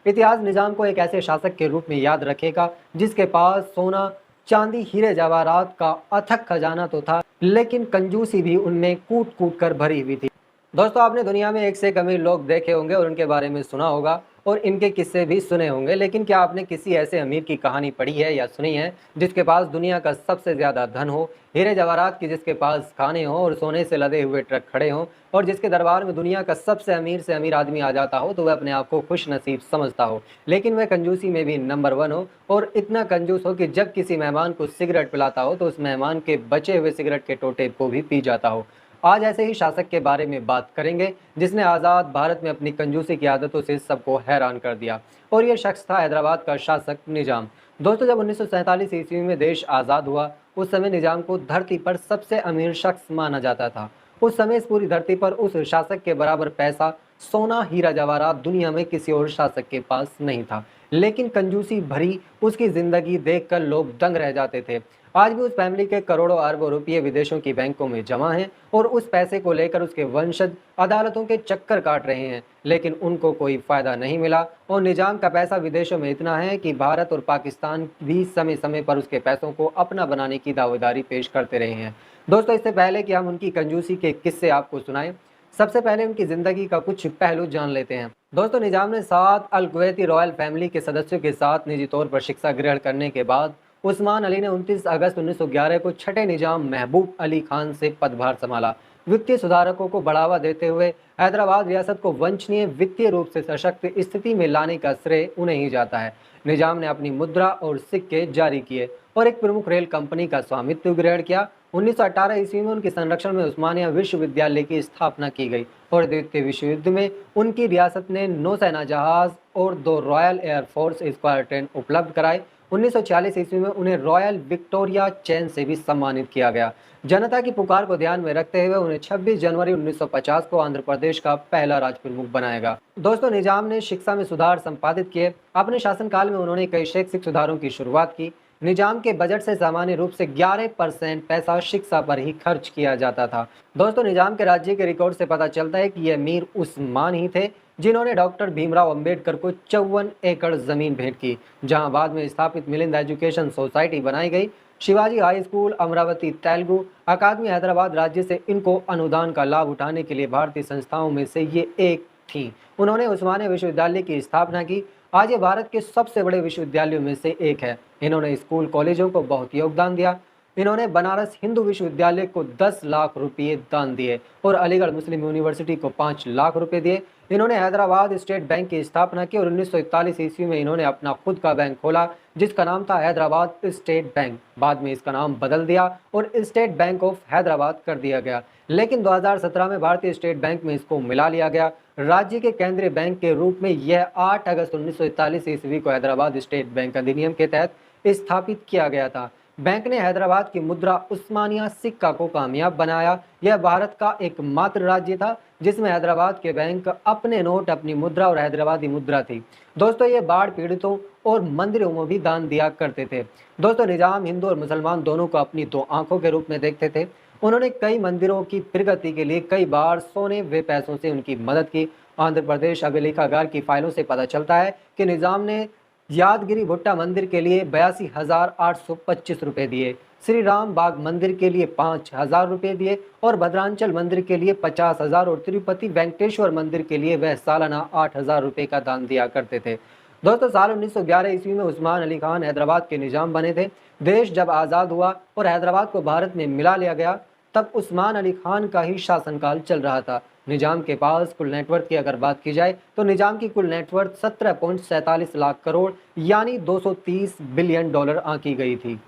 इतिहास निजाम को एक ऐसे शासक के रूप में याद रखेगा जिसके पास सोना, चांदी, हीरे जवाहरात का अथक खजाना तो था, लेकिन कंजूसी भी उनमें कूट कूट कर भरी हुई थी। दोस्तों, आपने दुनिया में एक से एक अमीर लोग देखे होंगे और उनके बारे में सुना होगा और इनके किस्से भी सुने होंगे, लेकिन क्या आपने किसी ऐसे अमीर की कहानी पढ़ी है या सुनी है जिसके पास दुनिया का सबसे ज्यादा धन हो, हीरे जवाहरात की जिसके पास खाने हो और सोने से लदे हुए ट्रक खड़े हों, और जिसके दरबार में दुनिया का सबसे अमीर से अमीर आदमी आ जाता हो तो वह अपने आप को खुश नसीब समझता हो, लेकिन वह कंजूसी में भी नंबर 1 हो और इतना कंजूस हो कि जब किसी मेहमान को सिगरेट पिलाता हो तो उस मेहमान के बचे हुए सिगरेट के टोटे को भी पी जाता हो। आज ऐसे ही शासक के बारे में बात करेंगे जिसने आज़ाद भारत में अपनी कंजूसी की आदतों से सबको हैरान कर दिया, और यह शख्स था हैदराबाद का शासक निजाम। दोस्तों, जब 1947 ईस्वी में देश आज़ाद हुआ उस समय निजाम को धरती पर सबसे अमीर शख्स माना जाता था। उस समय इस पूरी धरती पर उस शासक के बराबर पैसा, सोना, हीरा जवाहरात दुनिया में किसी और शासक के पास नहीं था, लेकिन कंजूसी भरी उसकी जिंदगी देखकर लोग दंग रह जाते थे। आज भी उस फैमिली के करोड़ों अरबों रुपये विदेशों की बैंकों में जमा हैं और उस पैसे को लेकर उसके वंशज अदालतों के चक्कर काट रहे हैं, लेकिन उनको कोई फायदा नहीं मिला। और निजाम का पैसा विदेशों में इतना है कि भारत और पाकिस्तान भी समय समय पर उसके पैसों को अपना बनाने की दावेदारी पेश करते रहे हैं। दोस्तों, इससे पहले कि हम उनकी कंजूसी के किस्से आपको सुनाएं, सबसे पहले उनकी जिंदगी का कुछ पहलू जान लेते हैं। दोस्तों, निजाम ने 7 अल कुवैती रॉयल फैमिली के सदस्यों के साथ निजी तौर पर शिक्षा ग्रहण करने के बाद उस्मान अली ने 29 अगस्त 1911 को छठे निजाम महबूब अली खान से पदभार संभाला। वित्तीय सुधारकों को बढ़ावा देते हुए हैदराबाद रियासत को वंशनीय वित्तीय रूप से सशक्त स्थिति में लाने का श्रेय उन्हें ही जाता है। निजाम ने अपनी मुद्रा और सिक्के जारी किए और एक प्रमुख रेल कंपनी का स्वामित्व ग्रहण किया। 1918 ईस्वी में उनके संरक्षण में उस्मानिया विश्वविद्यालय की स्थापना की गई और द्वितीय विश्व युद्ध में उनकी रियासत ने नौसेना जहाज और 2 रॉयल एयरफोर्स स्क्वाड्रन उपलब्ध कराए। 1940 ईस्वी में उन्हें रॉयल विक्टोरिया चैन से भी सम्मानित किया गया। जनता की पुकार को ध्यान में रखते हुए उन्हें 26 जनवरी 1950 को आंध्र प्रदेश का पहला राज प्रमुख बनाया गया। दोस्तों, निजाम ने शिक्षा में सुधार संपादित किए। अपने शासनकाल में उन्होंने कई शैक्षिक सुधारों की शुरुआत की। निजाम के बजट से सामान्य रूप से 11% पैसा शिक्षा पर ही खर्च किया जाता था। दोस्तों, निजाम के राज्य के रिकॉर्ड से पता चलता है कि यह मीर उस्मान ही थे जिन्होंने डॉक्टर भीमराव अंबेडकर को 54 एकड़ जमीन भेंट की, जहां बाद में स्थापित मिलिंद एजुकेशन सोसाइटी बनाई गई। शिवाजी हाई स्कूल, अमरावती तेलुगु अकादमी हैदराबाद राज्य से इनको अनुदान का लाभ उठाने के लिए भारतीय संस्थाओं में से ये एक थी। उन्होंने उस्मानिया विश्वविद्यालय की स्थापना की। आज ये भारत के सबसे बड़े विश्वविद्यालयों में से एक है। इन्होंने स्कूल कॉलेजों को बहुत योगदान दिया। इन्होंने बनारस हिंदू विश्वविद्यालय को 10 लाख रुपये दान दिए और अलीगढ़ मुस्लिम यूनिवर्सिटी को 5 लाख रुपए दिए। इन्होंने हैदराबाद स्टेट बैंक की स्थापना की और 1941 ईस्वी में इन्होंने अपना खुद का बैंक खोला जिसका नाम था हैदराबाद स्टेट बैंक। बाद में इसका नाम बदल दिया और स्टेट बैंक ऑफ हैदराबाद कर दिया गया, लेकिन 2017 में भारतीय स्टेट बैंक में इसको मिला लिया गया। राज्य के केंद्रीय बैंक के रूप में यह 8 अगस्त 1941 ईस्वी को हैदराबाद स्टेट बैंक अधिनियम के तहत स्थापित किया गया था। बैंक ने हैदराबाद की मुद्रा उस्मानिया सिक्का को कामयाब बनाया। यह भारत का एकमात्र राज्य था जिसमें हैदराबाद के बैंक अपने नोट, अपनी मुद्रा और हैदराबादी मुद्रा थी। दोस्तों, ये बाढ़ पीड़ितों और मंदिरों में भी दान दिया करते थे। दोस्तों, निजाम हिंदू और मुसलमान दोनों को अपनी 2 आंखों के रूप में देखते थे। उन्होंने कई मंदिरों की प्रगति के लिए कई बार सोने व पैसों से उनकी मदद की। आंध्र प्रदेश अभिलेखागार की फाइलों से पता चलता है कि निजाम ने यादगिरी भुट्टा मंदिर के लिए 82,825 रुपये दिए, श्री राम बाग मंदिर के लिए 5,000 रुपये दिए और भद्रांचल मंदिर के लिए 50,000 और तिरुपति वेंकटेश्वर मंदिर के लिए वह सालाना 8,000 रुपये का दान दिया करते थे। दोस्तों, साल 1911 ईस्वी में उस्मान अली खान हैदराबाद के निजाम बने थे। देश जब आज़ाद हुआ और हैदराबाद को भारत में मिला लिया गया तब उस्मान अली खान का ही शासनकाल चल रहा था। निजाम के पास कुल नेटवर्थ की अगर बात की जाए तो निजाम की कुल नेटवर्थ 17.47 लाख करोड़ यानी 230 बिलियन डॉलर आंकी गई थी।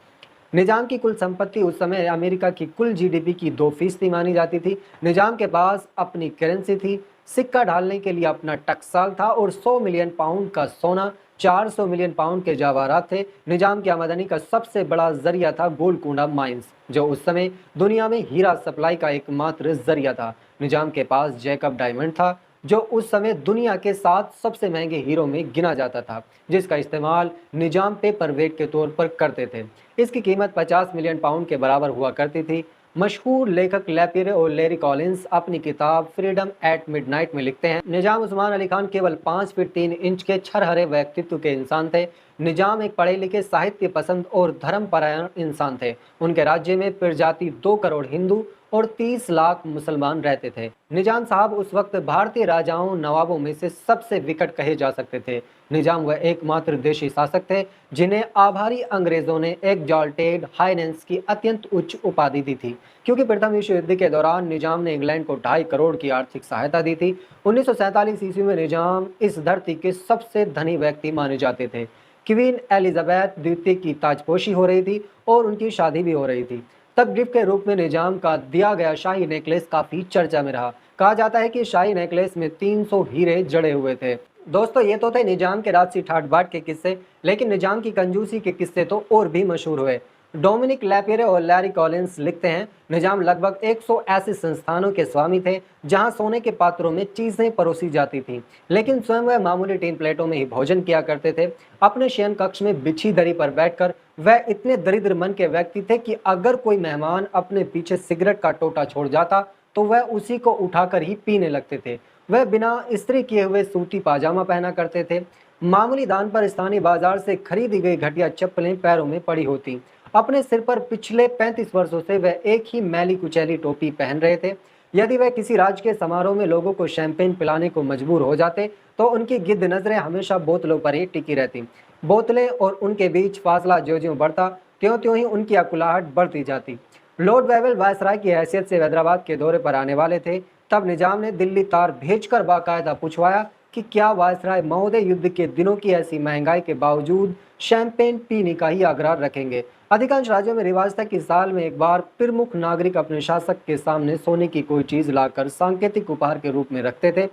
निजाम की कुल संपत्ति उस समय अमेरिका की कुल जीडीपी की 2% मानी जाती थी। निजाम के पास अपनी करेंसी थी, सिक्का ढालने के लिए अपना टकसाल था और 100 मिलियन पाउंड का सोना, 400 मिलियन पाउंड के जवाहरात थे। निजाम की आमदनी का सबसे बड़ा जरिया था गोलकुंडा माइंस, जो उस समय दुनिया में हीरा सप्लाई का एकमात्र जरिया था। निजाम के पास जैकब डायमंड था जो उस समय दुनिया के 7 सबसे महंगे हीरो में गिना जाता था, जिसका इस्तेमाल निजाम पेपर वेट के तौर पर करते थे। इसकी कीमत 50 मिलियन पाउंड के बराबर हुआ करती थी। मशहूर लेखक लैपिरे और लेरी कॉलिंस अपनी किताब फ्रीडम एट मिडनाइट में लिखते हैं, निजाम उस्मान अली खान केवल 5 फीट 3 इंच के छरहरे व्यक्तित्व के इंसान थे। निजाम एक पढ़े लिखे, साहित्य पसंद और धर्मपरायण इंसान थे। उनके राज्य में प्रजाति 2 करोड़ हिंदू और 30 लाख मुसलमान रहते थे। निजाम साहब उस वक्त भारतीय राजाओं नवाबों में से सबसे विकट कहे जा सकते थे। निजाम वह एकमात्र देशी शासक थे जिन्हें आभारी अंग्रेजों ने एग्जॉल्टेड हाइनेंस की अत्यंत उच्च उपाधि दी थी, क्योंकि प्रथम विश्व युद्ध के दौरान निजाम ने इंग्लैंड को 2.5 करोड़ की आर्थिक सहायता दी थी। 1947 ईस्वी में निजाम इस धरती के सबसे धनी व्यक्ति माने जाते थे। क्वीन एलिजाबेथ द्वितीय की ताजपोशी हो रही थी और उनकी शादी भी हो रही थी। तब गिफ्ट के रूप में निजाम का दिया गया शाही नेकलेस काफी चर्चा में रहा। कहा जाता है कि शाही नेकलेस में 300 हीरे जड़े हुए थे। दोस्तों, ये तो थे निजाम के राजसी ठाट बाट के किस्से, लेकिन निजाम की कंजूसी के किस्से तो और भी मशहूर हुए। डोमिनिक लैपिरे और लैरी कॉलिंस लिखते हैं, निजाम लगभग 100 ऐसे संस्थानों के स्वामी थे जहां सोने के पात्रों में चीजें परोसी जाती थीं, लेकिन स्वयं वह मामूली टीन प्लेटों में ही भोजन किया करते थे। अपने शयन कक्ष में बिछी दरी पर बैठकर वह इतने दरिद्र मन के व्यक्ति थे कि अगर कोई मेहमान अपने पीछे सिगरेट का टोटा छोड़ जाता तो वह उसी को उठाकर ही पीने लगते थे। वह बिना इस्त्री किए हुए सूती पाजामा पहना करते थे। मामूली दान पर स्थानीय बाजार से खरीदी गई घटिया चप्पलें पैरों में पड़ी होती। अपने सिर पर पिछले 35 वर्षों से वह एक ही मैली कुचैली टोपी पहन रहे थे। यदि वह किसी राजकीय समारोह में लोगों को शैंपेन पिलाने को मजबूर हो जाते तो उनकी गिद्ध नजरें हमेशा बोतलों पर ही टिकी रहती। बोतलें और उनके बीच फासला ज्यों-ज्यों बढ़ता त्यों-त्यों ही उनकी अकुलाहट बढ़ती जाती। लॉर्ड वेवेल वायसराय की हैसियत से हैदराबाद के दौरे पर आने वाले थे। तब निजाम ने दिल्ली तार भेजकर बाकायदा पूछवाया कि क्या वायसराय महोदय युद्ध के दिनों की ऐसी महंगाई के बावजूद शैंपेन पीने का ही आग्रह रखेंगे। अधिकांश राज्यों में रिवाज था कि साल में एक बार प्रमुख नागरिक अपने शासक के सामने सोने की कोई चीज लाकर सांकेतिक उपहार के रूप में रखते थे।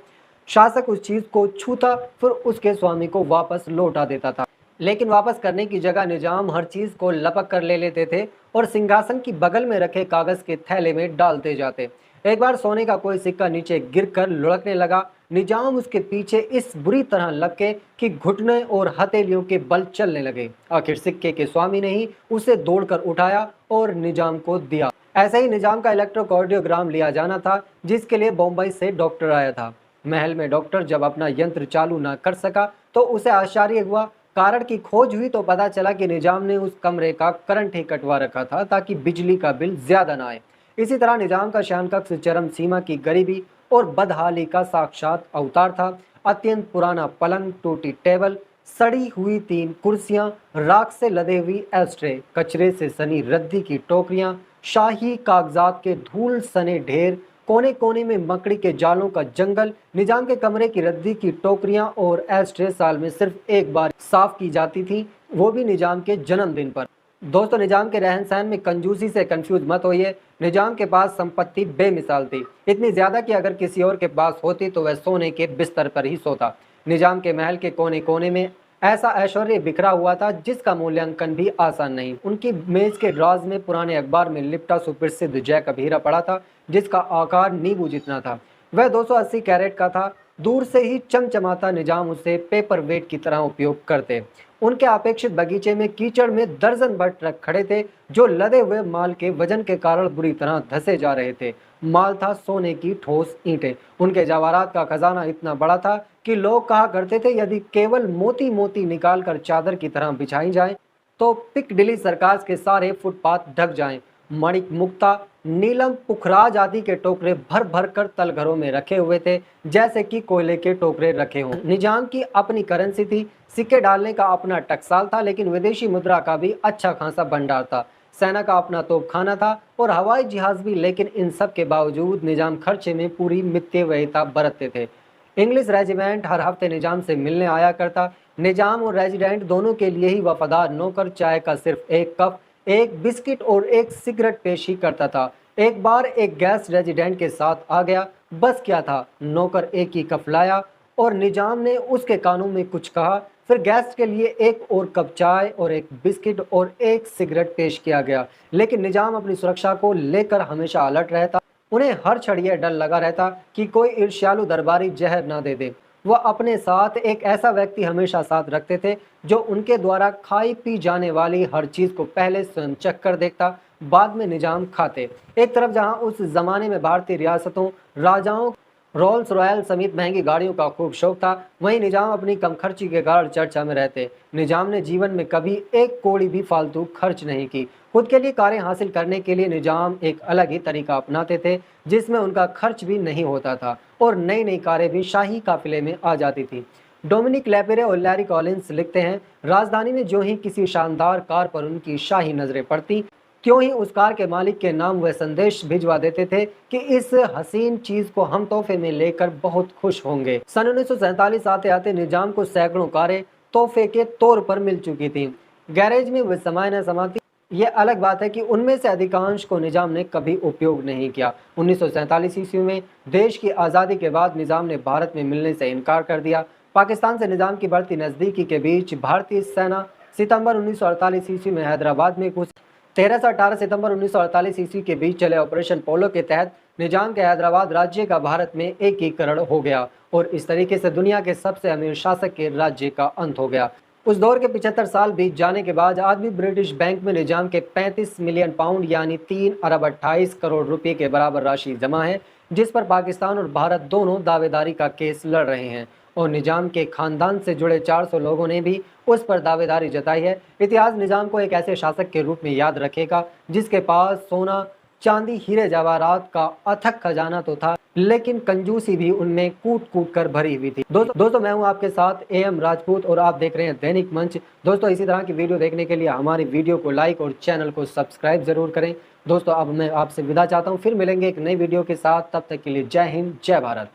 शासक उस चीज को छूता फिर उसके स्वामी को वापस लौटा देता था, लेकिन वापस करने की जगह निजाम हर चीज को लपक कर ले लेते थे और सिंहासन की बगल में रखे कागज के थैले में डालते जाते। एक बार सोने का कोई सिक्का नीचे गिरकर लुढ़कने लगा। निजाम उसके पीछे इस बुरी तरह लपके कि घुटने और हथेलियों के बल चलने लगे। आखिर सिक्के के स्वामी ने ही उसे दौड़कर उठाया और निजाम को दिया। ऐसे ही निजाम का इलेक्ट्रोकार्डियोग्राम लिया जाना था, जिसके लिए बम्बई से डॉक्टर आया था। महल में डॉक्टर जब अपना यंत्र चालू न कर सका तो उसे आश्चर्य हुआ। कारण की खोज हुई तो पता चला कि निजाम ने उस कमरे का करंट ही कटवा रखा था ताकि बिजली का बिल ज्यादा ना आए। इसी तरह निजाम का शयन कक्ष चरम सीमा की गरीबी और बदहाली का साक्षात अवतार था। अत्यंत पुराना पलंग, टूटी टेबल, सड़ी हुई 3 कुर्सियां, राख से लदे हुई एस्ट्रे, कचरे से सनी रद्दी की टोकरियां, शाही कागजात के धूल सने ढेर, कोने कोने में मकड़ी के जालों का जंगल। निजाम के कमरे की रद्दी की टोकरियां और एस्ट्रे साल में सिर्फ एक बार साफ की जाती थी, वो भी निजाम के जन्मदिन पर। दोस्तों, निजाम के रहन सहन में कंजूसी से कंफ्यूज मत होइए। निजाम के पास संपत्ति बेमिसाल थी, इतनी ज्यादा कि अगर किसी और के पास होती तो वह सोने के बिस्तर पर ही सोता। निजाम के महल के कोने कोने में ऐसा ऐश्वर्य बिखरा हुआ था जिसका मूल्यांकन भी आसान नहीं। उनकी मेज के ड्रॉज में पुराने अखबार में लिपटा सुप्रसिद्ध जैकब हीरा पड़ा था, जिसका आकार नींबू जितना था। वह 280 कैरेट का था। दूर से ही चमचमाता निजाम उसे पेपर वेट की तरह उपयोग करते। उनके अपेक्षित बगीचे में कीचड़ में दर्जन भर ट्रक खड़े थे जो लदे हुए माल के वजन के कारण बुरी तरह धंसे जा रहे थे। माल था सोने की ठोस ईंटें। उनके जवाहरात का खजाना इतना बड़ा था कि लोग कहा करते थे यदि केवल मोती मोती निकाल कर चादर की तरह बिछाई जाए तो पिकडली सर्कस के सारे फुटपाथ ढक जाएं। मणिक, मुक्ता, नीलम, पुखराज आदि के टोकरे भर भर कर तलघरों में रखे हुए थे, जैसे कि कोयले के टोकरे रखे हों। निजाम की अपनी करेंसी थी, सिक्के डालने का अपना टकसाल था, लेकिन विदेशी मुद्रा का भी अच्छा खासा भंडार था। सेना का अपना तोपखाना था और हवाई जहाज भी, लेकिन इन सब के बावजूद निजाम खर्चे में पूरी मितव्ययिता बरतते थे। इंग्लिश रेजिमेंट हर हफ्ते निजाम से मिलने आया करता। निजाम और रेजिडेंट दोनों के लिए ही वफादार नौकर चाय का सिर्फ एक कप, एक बिस्किट और एक सिगरेट पेश ही करता था। एक बार एक गेस्ट रेजिडेंट के साथ आ गया, बस क्या था, नौकर एक ही कप लाया और निजाम ने उसके कानों में कुछ कहा। फिर गेस्ट के लिए एक और कप चाय और एक बिस्किट और एक सिगरेट पेश किया गया। लेकिन निजाम अपनी सुरक्षा को लेकर हमेशा अलर्ट रहता। उन्हें हर क्षण यह डर लगा रहता कि कोई ईर्ष्यालु दरबारी जहर ना दे दे। वह अपने साथ एक ऐसा व्यक्ति हमेशा साथ रखते थे जो उनके द्वारा खाई पी जाने वाली हर चीज को पहले स्वयं चख कर देखता। बाद में निजाम खाते। एक तरफ जहां उस जमाने में भारतीय रियासतों, राजाओं रोल्स रॉयल समेत महंगी गाड़ियों का खूब शौक था, वहीं निजाम अपनी कम खर्ची के कारण चर्चा में रहते। निजाम ने जीवन में कभी एक कौड़ी भी फालतू खर्च नहीं की। खुद के लिए कारें हासिल करने के लिए निजाम एक अलग ही तरीका अपनाते थे, जिसमें उनका खर्च भी नहीं होता था और नई नई कारें भी शाही काफिले में आ जाती थी। डोमिनिक लेपेरे और लैरी कॉलिंस लिखते हैं, राजधानी में जो ही किसी शानदार कार पर उनकी शाही नजरें पड़ती, क्यों ही उस कार के मालिक के नाम वह संदेश भिजवा देते थे कि इस हसीन चीज को हम तोहफे में लेकर बहुत खुश होंगे। सन 1947 आते आते निजाम को सैकड़ों कारें तोहफे के तौर पर मिल चुकी थी। गैरेज में वह समाये न समाती, ये अलग बात है कि उनमें से अधिकांश को निजाम ने कभी उपयोग नहीं किया। 1947 ईस्वी में देश की आज़ादी के बाद निजाम ने भारत में मिलने से इनकार कर दिया। पाकिस्तान से निजाम की बढ़ती नज़दीकी के बीच भारतीय सेना सितंबर 1948 ईस्वी में हैदराबाद में घुस 13 से 18 सितंबर 1948 ईस्वी के बीच चले ऑपरेशन पोलो के तहत निजाम के हैदराबाद राज्य का भारत में एकीकरण हो गया और इस तरीके से दुनिया के सबसे अमीर शासक के राज्य का अंत हो गया। उस दौर के 75 साल बीत जाने के बाद आज भी ब्रिटिश बैंक में निजाम के 35 मिलियन पाउंड यानी 3 अरब 28 करोड़ रुपए के बराबर राशि जमा है, जिस पर पाकिस्तान और भारत दोनों दावेदारी का केस लड़ रहे हैं और निजाम के खानदान से जुड़े 400 लोगों ने भी उस पर दावेदारी जताई है। इतिहास निजाम को एक ऐसे शासक के रूप में याद रखेगा जिसके पास सोना, चांदी, हीरे जवाहरात का अथक खजाना तो था, लेकिन कंजूसी भी उनमें कूट कूट कर भरी हुई थी। दोस्तों मैं हूं आपके साथ AM राजपूत और आप देख रहे हैं दैनिक मंच। दोस्तों इसी तरह की वीडियो देखने के लिए हमारी वीडियो को लाइक और चैनल को सब्सक्राइब जरूर करें। दोस्तों अब मैं आपसे विदा चाहता हूं, फिर मिलेंगे एक नई वीडियो के साथ। तब तक के लिए जय हिंद, जय भारत।